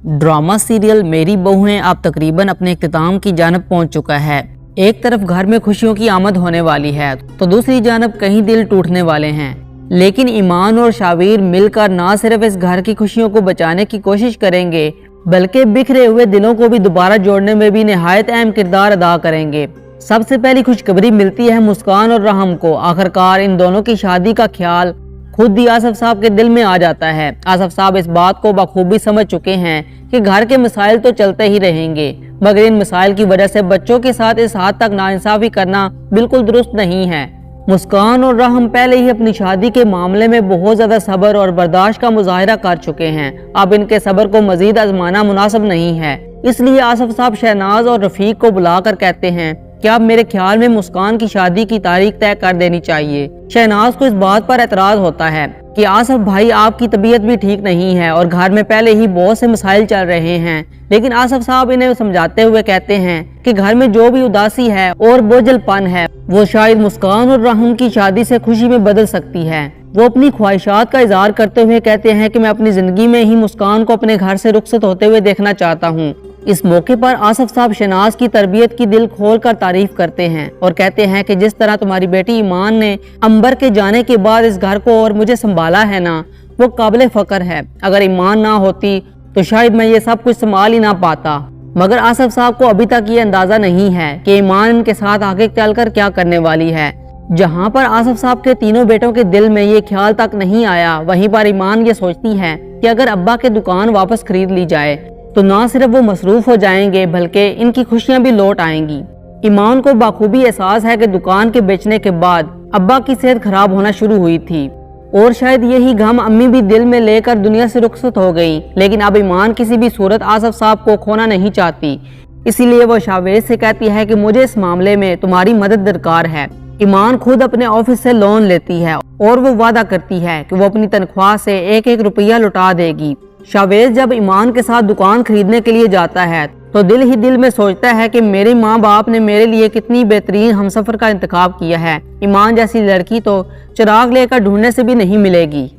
Drama serial मेरी बहुएं अब तकरीबन अपने इख्तिताम की जानब पहुंच चुका है। एक तरफ घर में खुशियों की आमद होने वाली है तो दूसरी जानब कहीं दिल टूटने वाले हैं। लेकिन ईमान और शावीर मिलकर ना सिर्फ इस घर की खुशियों को बचाने की कोशिश करेंगे बल्कि बिखरे हुए दिलों को भी दोबारा जोड़ने में भी निहायत अहम किरदार अदा करेंगे। सबसे पहली खुशखबरी मिलती है मुस्कान और रहम को। आखिरकार इन दोनों की शादी का ख्याल खुद ही आसफ साहब के दिल में आ जाता है। आसफ साहब इस बात को बखूबी समझ चुके हैं कि घर के मसाइल तो चलते ही रहेंगे, मगर इन मसाइल की वजह से बच्चों के साथ इस हद तक नाइंसाफी करना बिल्कुल दुरुस्त नहीं है। मुस्कान और रहम पहले ही अपनी शादी के मामले में बहुत ज्यादा सब्र और बर्दाश्त का मुजाहिरा कर चुके हैं। अब इनके सब्र को मजीद आजमाना मुनासिब नहीं है। इसलिए आसफ साहब शहनाज और रफीक को बुलाकर कहते हैं कि अब मेरे ख्याल में मुस्कान की शादी की तारीख तय कर देनी चाहिए। शहनाज को इस बात पर एतराज होता है कि आसफ भाई, आपकी तबीयत भी ठीक नहीं है और घर में पहले ही बहुत से मसाइल चल रहे हैं। लेकिन आसफ साहब इन्हें समझाते हुए कहते हैं कि घर में जो भी उदासी है और बोझलपन है वो शायद मुस्कान और रहम की शादी से खुशी में बदल सकती है। वो अपनी ख्वाहिशात का इजहार करते हुए कहते हैं कि मैं अपनी जिंदगी में ही मुस्कान को अपने घर से रुखसत होते हुए देखना चाहता हूँ। इस मौके पर आसफ साहब शहनाज की तरबियत की दिल खोल कर तारीफ करते हैं और कहते हैं कि जिस तरह तुम्हारी बेटी ईमान ने अंबर के जाने के बाद इस घर को और मुझे संभाला है ना, वो काबिल फख्र है। अगर ईमान ना होती तो शायद मैं ये सब कुछ संभाल ही ना पाता। मगर आसफ साहब को अभी तक ये अंदाजा नहीं है कि ईमान इनके साथ आगे चलकर क्या करने वाली है। जहाँ पर आसफ साहब के तीनों बेटों के दिल में ये ख्याल तक नहीं आया, वहीं पर ईमान ये सोचती है कि अगर अब्बा के दुकान वापस खरीद ली जाए तो ना सिर्फ वो मसरूफ हो जाएंगे बल्कि इनकी खुशियां भी लौट आएंगी। ईमान को बाखूबी एहसास है कि दुकान के बेचने के बाद अब्बा की सेहत खराब होना शुरू हुई थी और शायद यही गम अम्मी भी दिल में लेकर दुनिया से रुखसत हो गई। लेकिन अब ईमान किसी भी सूरत आसफ साहब को खोना नहीं चाहती, इसीलिए वो शावेज से कहती है कि मुझे इस मामले में तुम्हारी मदद दरकार है। ईमान खुद अपने ऑफिस से लोन लेती है और वो वादा करती है कि वो अपनी तनख्वाह से एक एक रुपया लौटा देगी। शावेज जब ईमान के साथ दुकान खरीदने के लिए जाता है तो दिल ही दिल में सोचता है कि मेरे माँ बाप ने मेरे लिए कितनी बेहतरीन हमसफर का इंतखाब किया है। ईमान जैसी लड़की तो चिराग लेकर ढूंढने से भी नहीं मिलेगी।